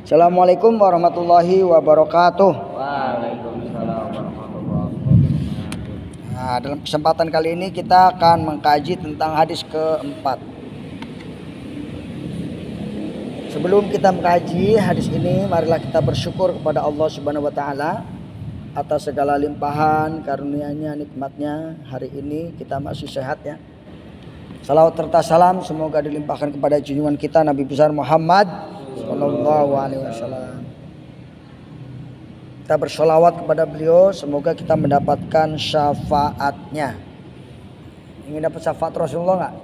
Assalamualaikum warahmatullahi wabarakatuh. Waalaikumsalam warahmatullahi wabarakatuh. Nah, dalam kesempatan kali ini kita akan mengkaji tentang hadis keempat. Sebelum kita mengkaji hadis ini, marilah kita bersyukur kepada Allah Subhanahu wa taala atas segala limpahan karunia-Nya, nikmatnya. Hari ini kita masih sehat ya. Salawat serta salam semoga dilimpahkan kepada junjungan kita Nabi besar Muhammad sallallahu alaihi wasallam. Kita bersolawat kepada beliau, semoga kita mendapatkan syafaatnya. Ingin dapat syafaat Rasulullah nggak?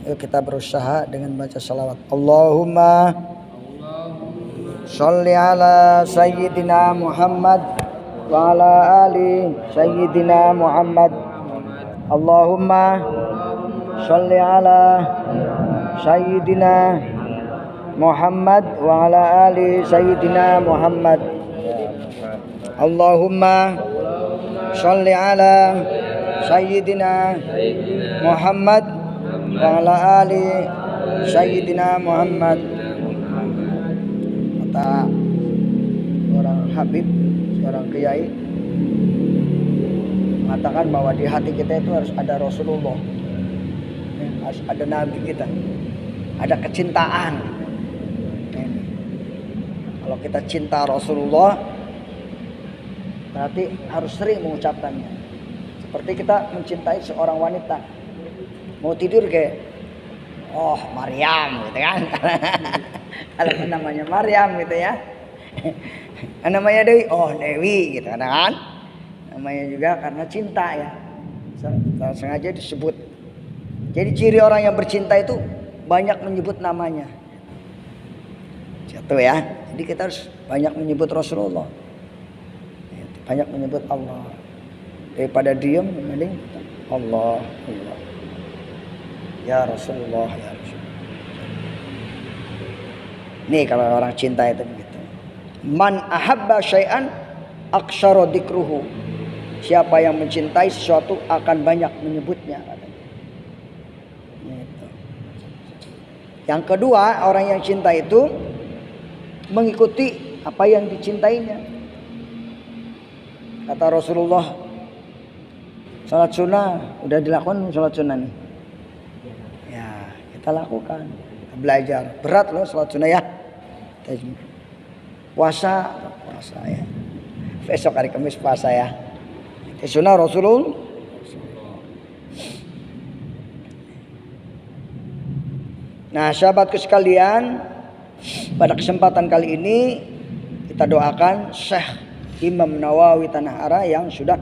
Yuk kita berusaha dengan baca salawat. Allahumma sholli ala sayyidina Muhammad wa ala ali sayyidina Muhammad. Allahumma sholli ala sayyidina Muhammad wa ala ali sayyidina Muhammad. Allahumma sholli ala sayyidina Muhammad wa ala ali sayyidina Muhammad. Kata seorang habib, seorang kiai mengatakan bahwa di hati kita itu harus ada Rasulullah, harus ada Nabi kita, ada kecintaan. Kalau kita cinta Rasulullah, berarti harus sering mengucapkannya. Seperti kita mencintai seorang wanita, mau tidur kayak oh Maryam gitu kan. Kalau namanya Maryam gitu ya. Namanya Dewi, oh Dewi gitu kan. Namanya juga karena cinta ya. Sengaja disebut. Jadi ciri orang yang bercinta itu banyak menyebut namanya. Jatuh ya. Jadi kita harus banyak menyebut Rasulullah, banyak menyebut Allah. Daripada diam, mending Allah, Allah. Ya Rasulullah, ya Rasulullah. Nih kalau orang cinta itu begitu. Man ahabba syai'an aksyara dzikruhu. Siapa yang mencintai sesuatu akan banyak menyebutnya. Gitu. Yang kedua, orang yang cinta itu mengikuti apa yang dicintainya. Kata Rasulullah, salat sunnah udah dilakukan, salat sunnah nih ya kita lakukan, kita belajar. Berat loh salat sunnah ya. Puasa ya, besok hari Kamis puasa ya. Itu sunnah Rasulullah. Nah sahabatku sekalian, pada kesempatan kali ini kita doakan Syekh Imam Nawawi Tanah Ara yang sudah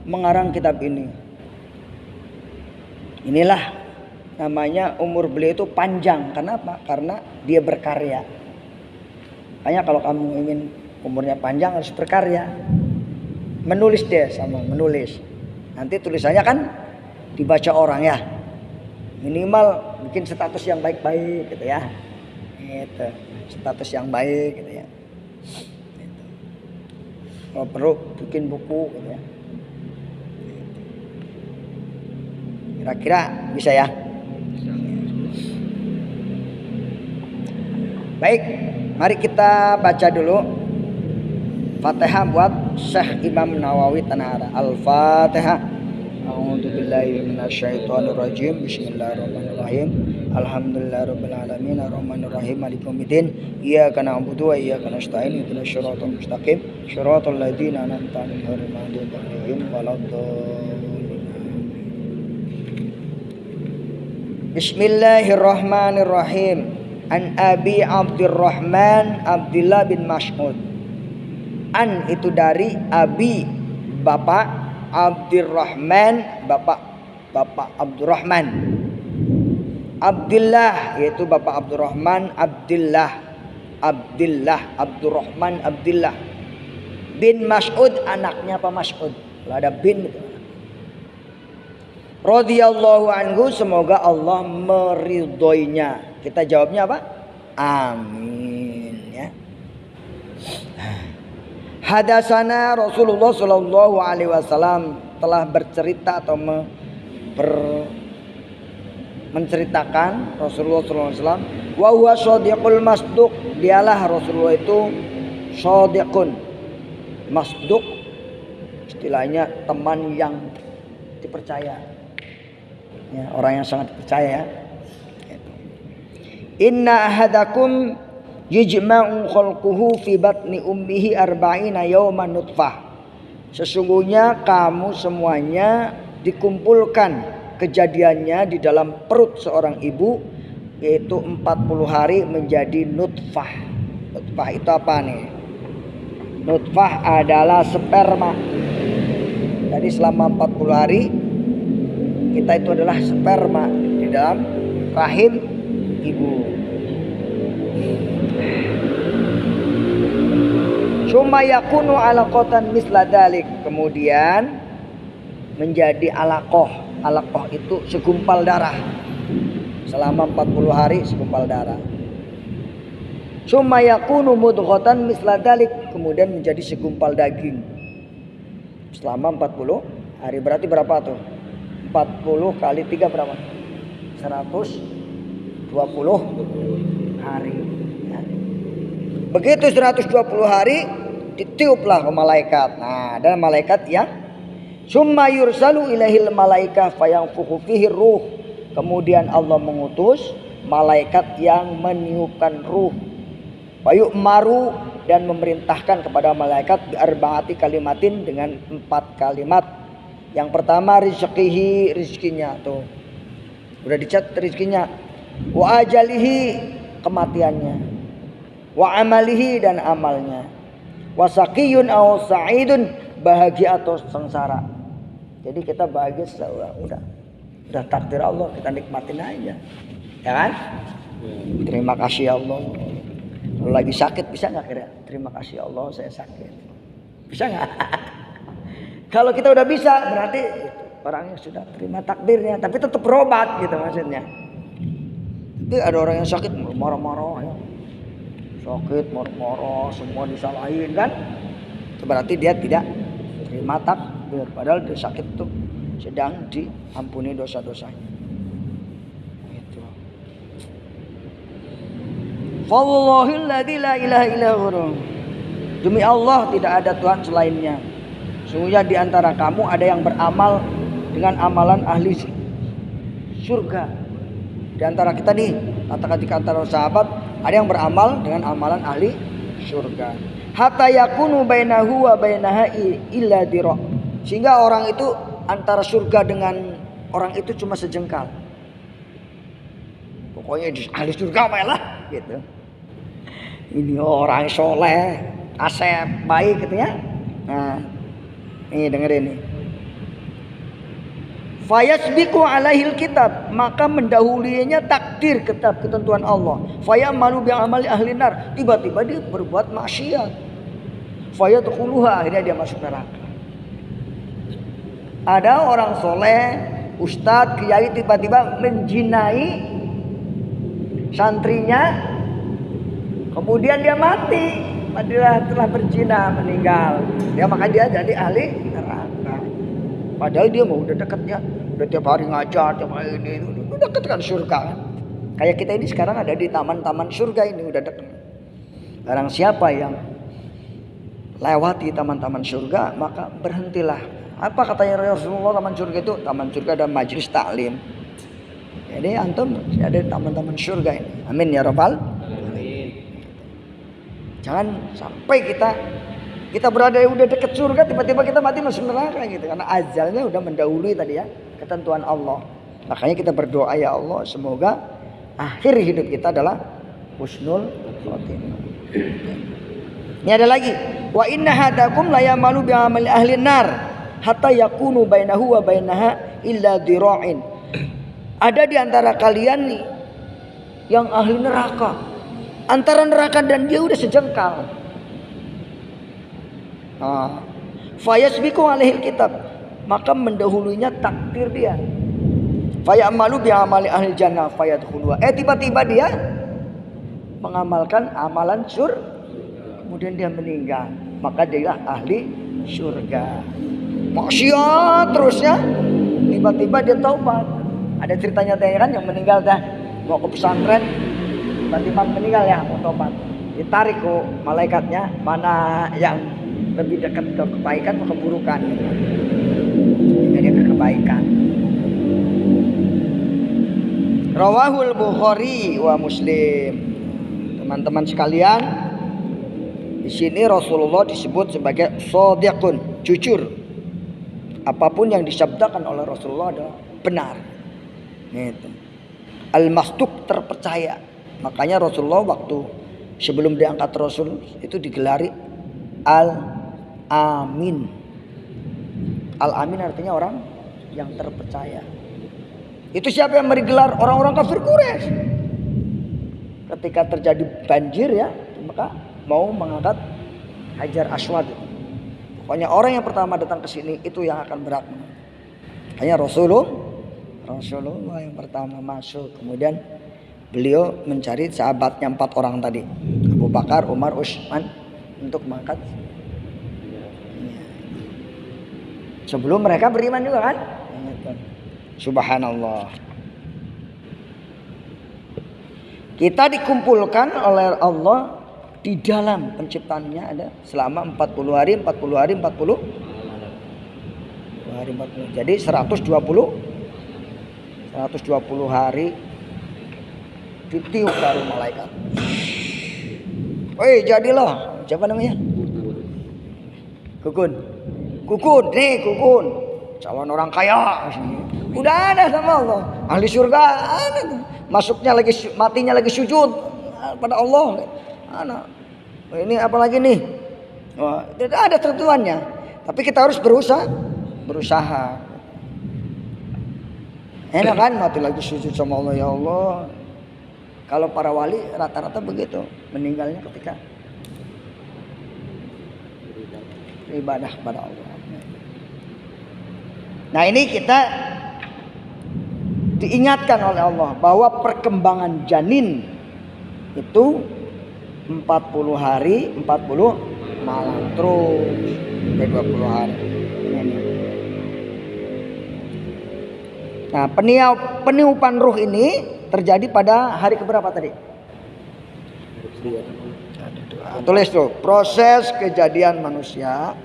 mengarang kitab ini. Inilah namanya umur beliau itu panjang. Kenapa? Karena dia berkarya. Makanya kalau kamu ingin umurnya panjang harus berkarya. Menulis deh sama menulis. Nanti tulisannya kan dibaca orang ya. Minimal bikin status yang baik-baik gitu ya. Gitu. Status yang baik gitu ya. Gitu. Kalau perlu bikin buku gitu ya. Kira-kira bisa ya. Baik, mari kita baca dulu Fatihah buat Syekh Imam Nawawi Tanah Ara. Al-Fatihah. A'udzubillahi minasyaitonirrajim. Bismillahirrahmanirrahim. Alhamdulillahirabbil alamin arrahmanir rahim maliki yaumiddin. Iyyaka na'budu wa iyyaka nasta'in. Ihdinas siratal mustaqim. Shiratal ladzina an'amta 'alaihim ghairil maghdubi 'alaihim waladdallin. Bismillahirrahmanirrahim. An Abi Abdurrahman Abdullah bin Mas'ud. An itu dari Abi Bapak Abdurrahman, Bapak Abdurrahman. Abdullah yaitu Bapak Abdurrahman, Abdullah Abdurrahman Abdullah bin Mas'ud, anaknya Pak Mas'ud. Kalau ada bin gitu. Radhiyallahu anhu, semoga Allah meridhoinya. Kita jawabnya apa? Amin ya. Hadasana Rasulullah sallallahu alaihi wasallam, telah bercerita atau menceritakan Rasulullah sallallahu alaihi wasallam Wa huwa shadiqul masduq, dialah Rasulullah itu shadiqun. Masduq istilahnya teman yang dipercaya. Ya, orang yang sangat dipercaya. Inna ahadakum yajma'u khalquhu fi batni ummihi arba'ina yawman nutfah. Sesungguhnya kamu semuanya dikumpulkan kejadiannya di dalam perut seorang ibu, yaitu 40 hari menjadi nutfah. Nutfah itu apa nih? Nutfah adalah sperma. Jadi selama 40 hari kita itu adalah sperma di dalam rahim ibu. Summa yakunu alaqatan misla dalik, kemudian menjadi alaqah. Alaqah itu segumpal darah. Selama 40 hari segumpal darah. Summa yakunu mudghatan misla dalik, kemudian menjadi segumpal daging. Selama 40 hari, berarti berapa tuh? 40 kali 3 berapa? 120 hari. Ya. Begitu 120 hari ditiuplah ke malaikat. Nah, dan malaikat yang summa yursalu ilaihil malaikah fayanfukhu fihi ruh. Kemudian Allah mengutus malaikat yang meniupkan ruh. Bayuk maru, dan memerintahkan kepada malaikat bi arba'ati kalimatin, dengan 4 kalimat. Yang pertama rizqihi, rizkinya tuh. Udah dicat rizkinya. Wa ajalihi, kematiannya. Wa amalihi, dan amalnya. Wa saqiyun aw sa'idun, bahagia atau sengsara. Jadi kita bahagia udah takdir Allah, kita nikmatin aja. Ya kan? Terima kasih Allah. Kalau lagi sakit bisa nggak kira? Terima kasih Allah saya sakit. Bisa nggak? Kalau kita udah bisa berarti orang yang sudah terima takdirnya, tapi tetap berobat gitu maksudnya. Tapi ada orang yang sakit marah-marah ya. Sakit marah-marah, semua disalahin kan? Itu berarti dia tidak terima takdir. Padahal dia sakit tuh sedang diampuni dosa-dosanya. Wallahilladzi la ilaha illa huwa. Demi Allah tidak ada Tuhan selainnya. Sungguhnya di antara kamu ada yang beramal dengan amalan ahli surga. Di antara kita nih, kata-kata antara sahabat, ada yang beramal dengan amalan ahli surga. Hatta yakunu bainahu wa bainaha illa dira. Sehingga orang itu antara surga dengan orang itu cuma sejengkal. Pokoknya di ahli surga malah gitu. Ini orang soleh, asep, baik gitu ya. Nah, ini dengerin nih. Fayasbiqu alaihil kitab, maka mendahulinya takdir kitab ketentuan Allah. Fayamalu bi amali ahli nar, tiba-tiba dia berbuat maksiat. Fayadkhuluha, akhirnya dia masuk neraka. Ada orang soleh, ustadz, kiai tiba-tiba menjinai santrinya. Kemudian dia mati, telah berzina, meninggal. Ya maka dia jadi ahli neraka. Padahal dia mau udah dekatnya, udah tiap hari ngajar, tiap hari ini, udah deket kan surga kan. Kayak kita ini sekarang ada di taman-taman surga ini udah deket. Barang siapa yang lewati taman-taman surga, maka berhentilah. Apa katanya Rasulullah taman surga itu? Taman surga dan majelis taklim. Jadi antum ada di taman-taman surga ini. Amin ya rabbal. Jangan sampai kita berada udah deket surga tiba-tiba kita mati masuk neraka gitu, karena ajalnya udah mendahului tadi ya ketentuan Allah. Makanya kita berdoa, ya Allah semoga akhir hidup kita adalah husnul khotimah. Ini ada lagi, wa inna hadakum la yamalu bi amali ahli nar hatta yakunu bainahu wa bainaha illa dira'in. Ada di antara kalian nih yang ahli neraka, antara neraka dan dia udah sejengkal. Fayasbiqu alaihil kitab, maka mendahulunya takdir dia. Fayamalu bi amali ahli jannah fayadkhuluha. Tiba-tiba dia mengamalkan amalan kemudian dia meninggal, maka dia ahli surga. Maksiat terusnya, tiba-tiba dia taubat. Ada ceritanya kan yang meninggal dah mau ke pesantren, tiba-tiba meninggal ya, mau tobat. Ditarik kok malaikatnya, mana yang lebih dekat ke kebaikan atau keburukan gitu. Sehingga dia ke kebaikan. Rawahul Bukhari wa Muslim. Teman-teman sekalian, di sini Rasulullah disebut sebagai shadiqun, jujur. Apapun yang disabdakan oleh Rasulullah adalah benar. Gitu. Al-Masduq, terpercaya. Makanya Rasulullah waktu sebelum diangkat Rasul itu digelari Al-Amin. Al-Amin artinya orang yang terpercaya. Itu siapa yang memberi gelar? Orang-orang kafir Quraisy. Ketika terjadi banjir ya, maka mau mengangkat Hajar Aswad. Pokoknya orang yang pertama datang ke sini itu yang akan berat. Hanya Rasulullah yang pertama masuk. Kemudian beliau mencari sahabatnya 4 orang tadi, Abu Bakar, Umar, Utsman, untuk mengangkat. Sebelum mereka beriman juga kan? Subhanallah. Kita dikumpulkan oleh Allah di dalam penciptaannya ada selama 40 hari. Jadi 120 hari ditiup baru malaikat. Woi, jadilah. Siapa namanya? Kukun. Calon orang kaya. Udah ada sama Allah. Ahli surga ada. Masuknya lagi, matinya lagi sujud pada Allah. Anak. Ini apa lagi nih? Wah, tidak ada tentuannya. Tapi kita harus berusaha. Enak kan mati lagi sujud sama Allah, ya Allah. Kalau para wali rata-rata begitu, meninggalnya ketika ibadah pada Allah. Nah, ini kita diingatkan oleh Allah bahwa perkembangan janin itu 40 hari 40 malam terus sampai 20 hari. Nah, peniupan ruh ini terjadi pada hari keberapa tadi? Tulis tuh, proses kejadian manusia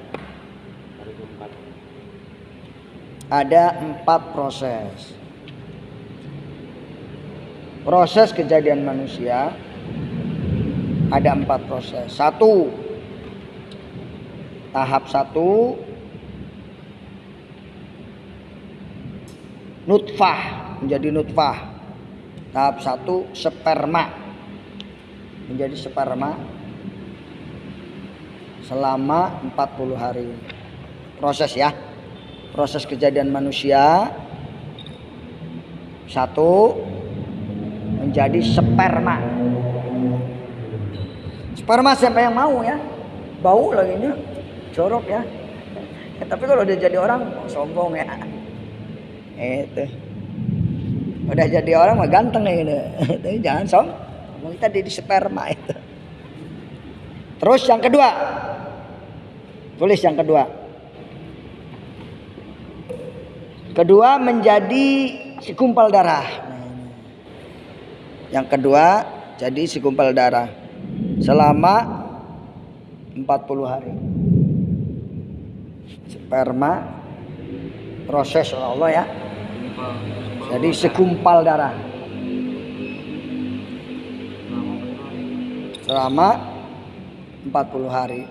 ada 4 proses. Proses kejadian manusia ada 4 proses. 1, tahap 1 nutfah, menjadi nutfah. Tahap 1 sperma, menjadi sperma selama 40 hari. Proses ya. Proses kejadian manusia 1 menjadi sperma. Sperma siapa yang mau ya? Bau lagi nya, jorok ya. Tapi kalau udah jadi orang sombong ya. Itu. Udah jadi orang mah ganteng ya gitu. Tapi jangan sombong. Kita di sperma itu. Terus yang kedua. Tulis yang kedua. Kedua menjadi segumpal darah. Yang kedua jadi segumpal darah selama 40 hari. Sperma proses oleh Allah ya. Jadi segumpal darah selama 40 hari.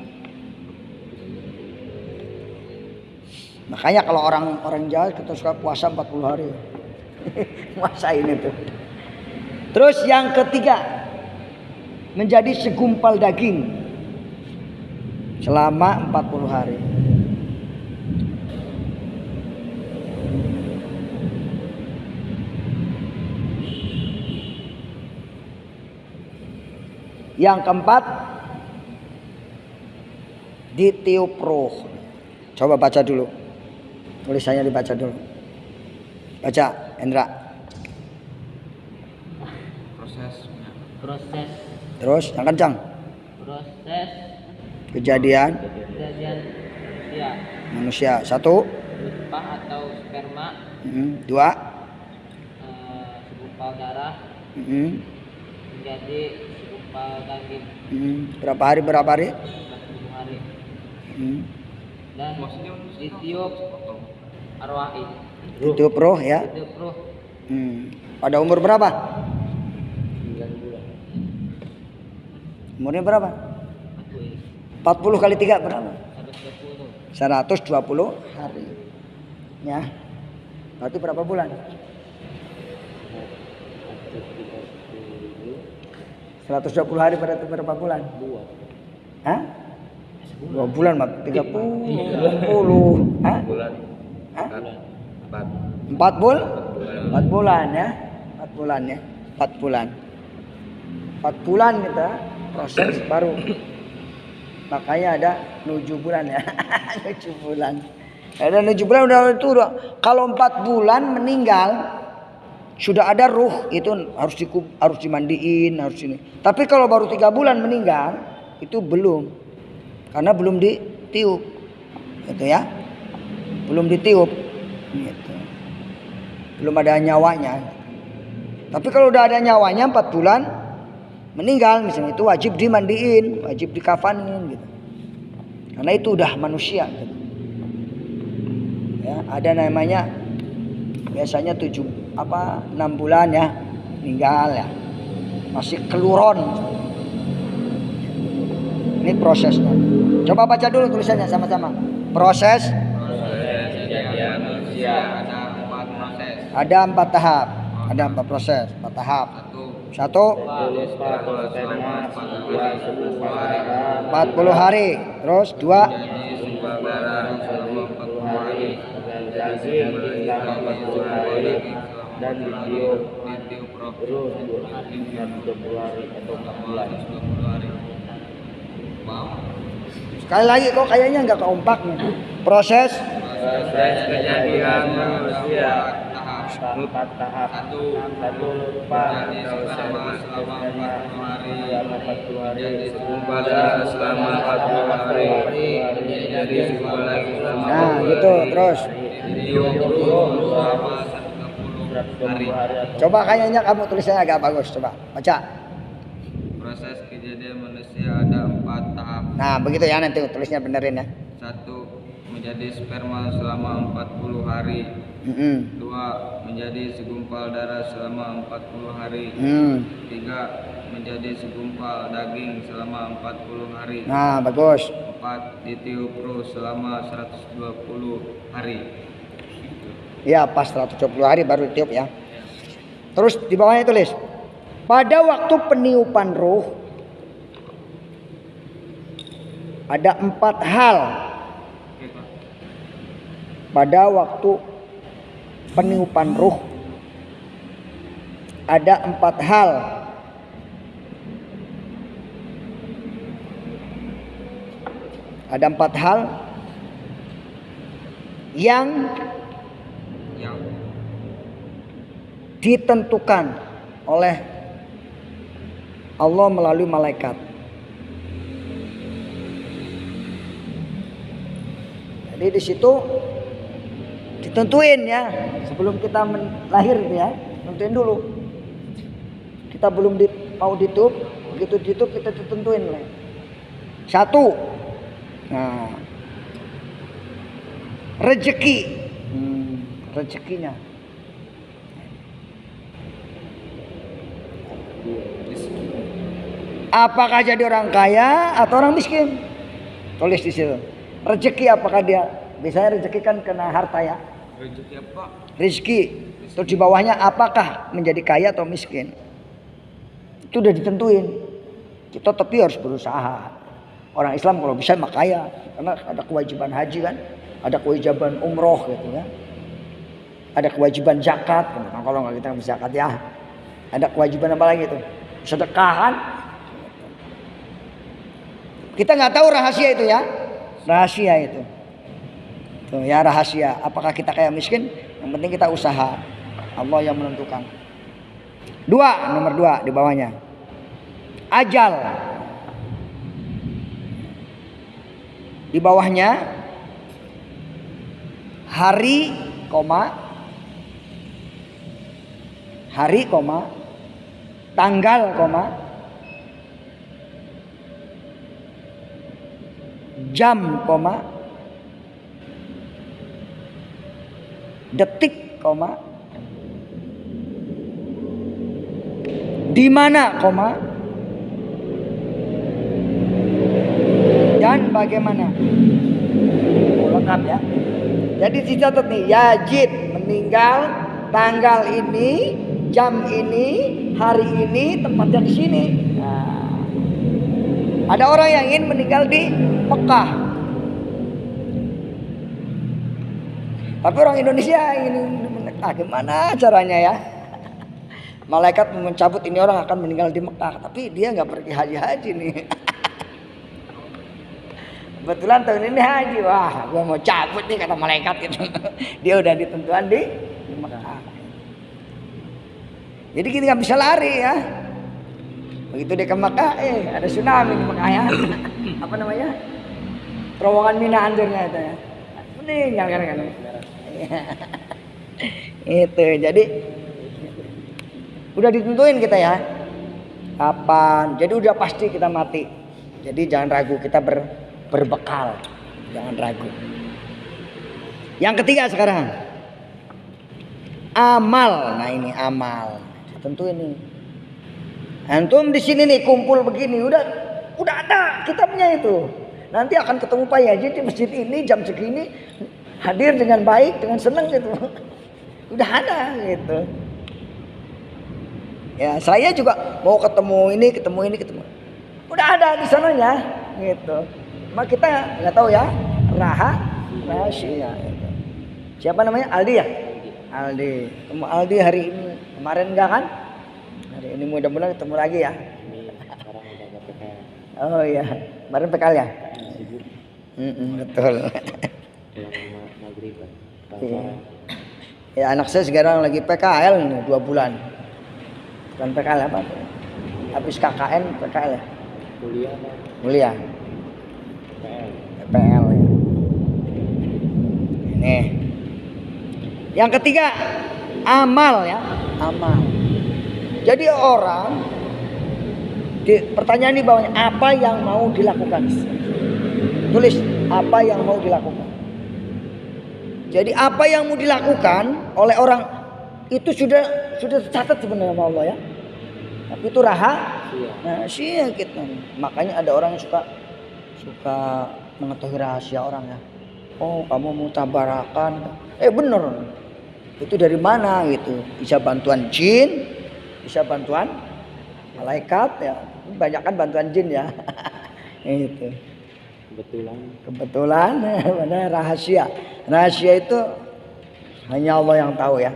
Makanya kalau orang Jawa kita suka puasa 40 hari. Puasa ini tuh. Terus yang ketiga menjadi segumpal daging selama 40 hari. Yang keempat ditiup roh. Coba baca dulu. Tulisannya dibaca dulu. Baca, Hendra. Proses. Terus yang kencang. Proses Kejadian manusia. 1, nutfah atau sperma. 2, Segumpal darah. menjadi segumpal daging Berapa hari? 40 hari. Hmm. Dan ditiup arwahi. Itu roh ya. Ditiup ruh Pada umur berapa? 9 bulan. Umurnya berapa? 40 kali 3 berapa? 120 hari. Ya. Berarti berapa bulan? 120 hari berarti berapa bulan? 2. Hah? 2 bulan, Mak. 30. Hah? Hah? 4 bulan ya. 4 bulan ya. 4 bulan. 4 bulan kita proses baru. Makanya ada 7 bulan ya. 7 bulan. Ada 7 bulan udah itu. Kalau 4 bulan meninggal sudah ada ruh, itu harus dimandiin, harus ini. Tapi kalau baru 3 bulan meninggal itu belum. Karena belum ditiup. Gitu ya. Belum ditiup. Gitu. Belum ada nyawanya. Tapi kalau udah ada nyawanya 4 bulan meninggal misalnya, itu wajib dimandiin, wajib dikafanin gitu. Karena itu udah manusia gitu. Ya, ada namanya biasanya 6 bulan ya meninggal ya. Masih keluron. Ini prosesnya. Coba baca dulu tulisannya sama-sama. Proses kejadian manusia ada 4 proses. Ada 4 tahap. Ada 4 proses, 4 tahap. 1 40 hari. Terus 2 dan ditiup terus 120 hari atau 4 bulan. sekali lagi kok kayaknya nggak keompak nih. Proses Kejadian manusia tahap 4 tahap. 1 lupa selama 40 hari segumpal darah selama 40 hari jadi segumpal lagi selama nah gitu terus. ditiup selama 120 hari. Coba kayaknya kamu tulisannya agak bagus, coba baca. Proses kejadian manusia ada 4 tahap. Nah begitu ya, nanti tulisnya benerin ya. 1 menjadi sperma selama 40 hari. 2 menjadi segumpal darah selama 40 hari. 3 menjadi segumpal daging selama 40 hari. Nah bagus. 4 ditiup ruh selama 120 hari. Ya pas 120 hari baru ditiup ya. Terus di bawahnya tulis, pada waktu peniupan ruh ada 4 hal. Pada waktu peniupan ruh ada 4 hal. Ada 4 hal yang ditentukan oleh Allah melalui malaikat. Jadi di situ ditentuin ya, sebelum kita lahir itu ya, tentuin dulu. Kita belum mau ditutup, begitu ditutup kita ditentuin. 1, nah, rezeki, rezekinya. Apakah jadi orang kaya atau orang miskin? Tulis di situ. Rezeki apakah dia? Biasanya rezeki kan kena harta ya. Rezeki apa? Rezeki. Terus di bawahnya apakah menjadi kaya atau miskin? Itu udah ditentuin. Kita tapi harus berusaha. Orang Islam kalau bisa mah kaya, karena ada kewajiban haji kan, ada kewajiban umroh gitu ya. Ada kewajiban zakat. Nah, kalau nggak kita bisa zakat ya. Ada kewajiban apa lagi itu? Sedekahan. Kita nggak tahu rahasia itu ya, rahasia itu. Tuh ya rahasia. Apakah kita kaya miskin? Yang penting kita usaha. Allah yang menentukan. Nomor 2 di bawahnya. Ajal. Di bawahnya hari, tanggal, jam, detik, di mana, dan bagaimana. Lengkap ya. Jadi dicatat nih, Yazid meninggal tanggal ini, jam ini, hari ini, tempatnya di sini. Nah, ada orang yang ingin meninggal di Mekah, tapi orang Indonesia ingin gimana caranya ya? Malaikat mencabut ini orang akan meninggal di Mekah, tapi dia nggak pergi haji nih. Kebetulan tahun ini haji, wah, gua mau cabut nih kata malaikat gitu. Dia udah ditentuan di Mekah. Jadi kita nggak bisa lari ya. Begitu dia ke Mekah, ada tsunami di Mekah ya. Apa namanya? Terowongan Mina hancurnya itu ya. Meninggal kan. Itu jadi udah ditentuin kita ya. Kapan? Jadi udah pasti kita mati. Jadi jangan ragu, kita berbekal, jangan ragu. Yang ketiga sekarang, amal. Nah ini amal, tentu ini. Antum di sini nih kumpul begini, udah ada kitabnya itu. Nanti akan ketemu Pak Yazid di masjid ini jam segini, hadir dengan baik, dengan senang gitu. Udah ada gitu. Ya saya juga mau ketemu ini. Udah ada di sananya gitu. Cuma kita nggak tahu ya, rahasia. Siapa namanya? Aldi ya? Aldi. Ketemu Aldi hari ini. Kemarin enggak kan? Hari ini mudah-mudahan ketemu lagi ya. Sekarang udah ke PKL. Oh iya. Kemarin PKL ya? Sibuk. Betul. Pulang maghrib. Ya anak saya sekarang lagi PKL nih 2 bulan. Bukan PKL apa? Habis KKN PKL ya? Kuliah. PKL ya. Ini. Yang ketiga, amal ya, amal. Jadi orang pertanyaan di bawahnya, apa yang mau dilakukan? Tulis apa yang mau dilakukan. Jadi apa yang mau dilakukan oleh orang itu sudah tercatat sebenarnya sama Allah ya. Tapi itu rahasia gitu. Makanya ada orang yang suka mengetahui rahasia orang ya. Oh kamu mau tabarakan? Bener. Itu dari mana gitu? Bisa bantuan jin, bisa bantuan malaikat ya. Banyak kan bantuan jin ya. Itu. Kebetulan mana rahasia. Rahasia itu hanya Allah yang tahu ya.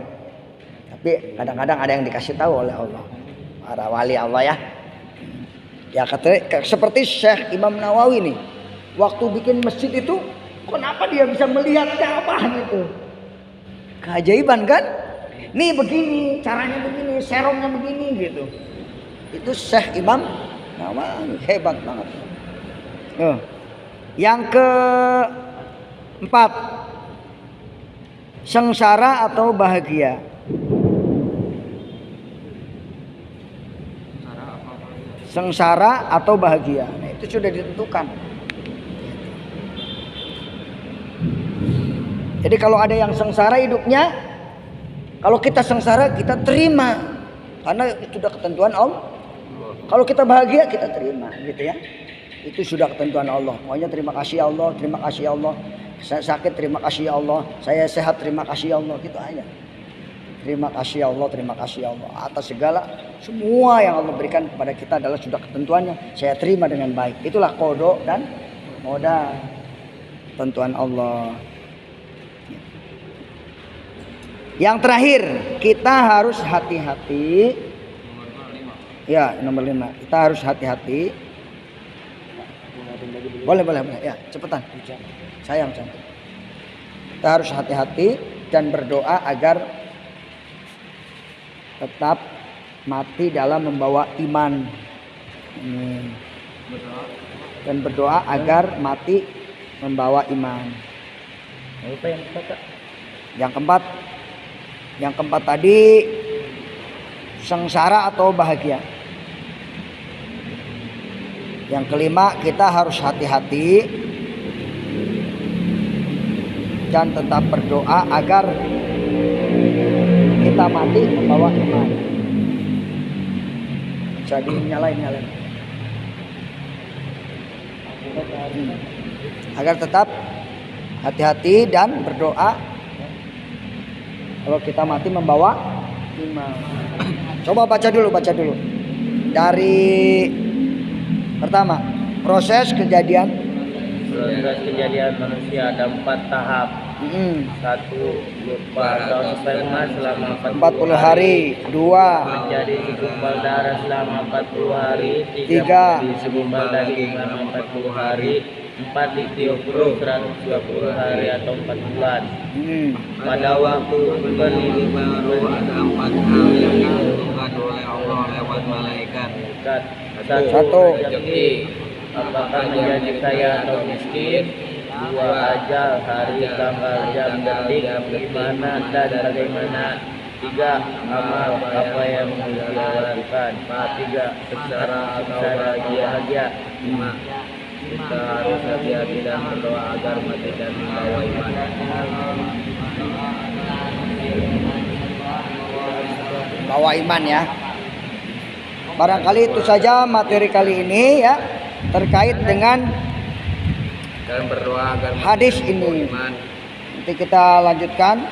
Tapi kadang-kadang ada yang dikasih tahu oleh Allah. Para wali Allah ya. Ya seperti Syekh Imam Nawawi nih. Waktu bikin masjid itu, kenapa dia bisa melihat Ka'bah gitu? Keajaiban kan? Nih begini, caranya begini, serongnya begini gitu. Itu Syekh Imam Nawawi, hebat banget. Yang keempat, sengsara atau bahagia. Sengsara atau bahagia. Nah, itu sudah ditentukan. Jadi kalau ada yang sengsara hidupnya, kalau kita sengsara kita terima, karena itu sudah ketentuan Allah. Kalau kita bahagia kita terima, gitu ya. Itu sudah ketentuan Allah. Pokoknya terima kasih Allah, terima kasih Allah. Saya sakit terima kasih Allah, saya sehat terima kasih Allah, gitu aja. Terima kasih Allah, terima kasih Allah atas segala semua yang Allah berikan kepada kita adalah sudah ketentuannya. Saya terima dengan baik. Itulah qada dan qadar, ketentuan Allah. Yang terakhir, kita harus hati-hati. Ya, nomor 5. Kita harus hati-hati. Boleh. Ya, cepetan. Sayang. Kita harus hati-hati dan berdoa agar tetap mati dalam membawa iman. Dan berdoa agar mati membawa iman. Yang keempat tadi sengsara atau bahagia. Yang kelima, kita harus hati-hati dan tetap berdoa agar kita mati membawa iman. Jadi nyalain. Agar tetap hati-hati dan berdoa kalau kita mati membawa iman. Coba baca dulu. Dari pertama, proses kejadian manusia ada 4 tahap. 1. Lupa atau sperma selama 40 hari. 2. menjadi segumpal darah selama 40 hari. 3. menjadi segumpal daging selama 40 hari. 4. ditiup perut 120 hari atau 4 bulan. Pada waktu berlindung baru ada 4 hal yang ditentukan oleh Allah lewat malaikat. 1. rezeki, apakah menjadi kaya atau miskin. 2. ajal, hari, tanggal, jam, detik, di mana dan bagaimana. 3. amal, apa yang dia lakukan. 3. sengsara atau bahagia. 5. kita harus hati-hati dan berdoa agar mati dan membawa iman. Bawa iman ya. Barangkali itu saja materi kali ini ya, terkait dengan Dan berdoa agar hadis ini. iman. Nanti kita lanjutkan.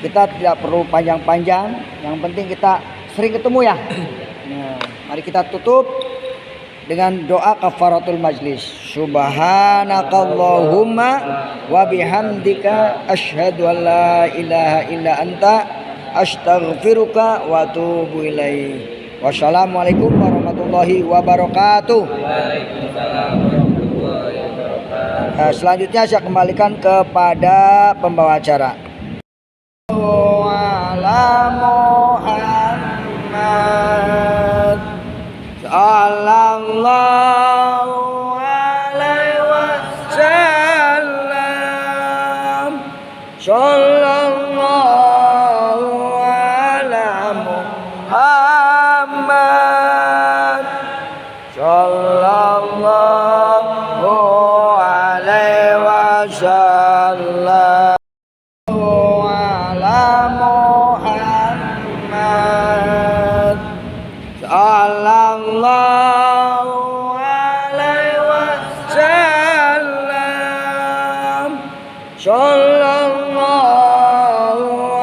Kita tidak perlu panjang-panjang, yang penting kita sering ketemu ya. Nah, mari kita tutup dengan doa kafaratul majlis. Subhanakallahumma wa bihamdika asyhadu an la ilaha illa anta astaghfiruka wa atubu ilaik. Wassalamualaikum warahmatullahi wabarakatuh. Selanjutnya saya kembalikan kepada pembawa acara. Ala Muhammad sallallahu alaihi wasallam. Sallallahu ala Muhammad sallallahu alaihi wasallam. Ala Muhammad sallallahu alaihi wasallam. Sallallahu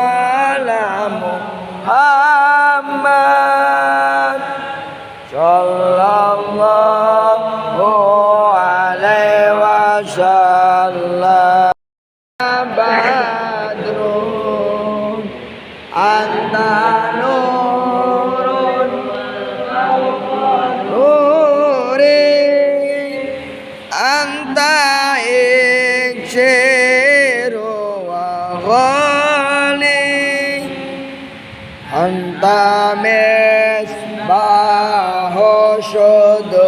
ala Muhammad sallallahu alaihi wasallam. Badrun anta nurun nuri anta iksiru wa ghali anta misbahu syudur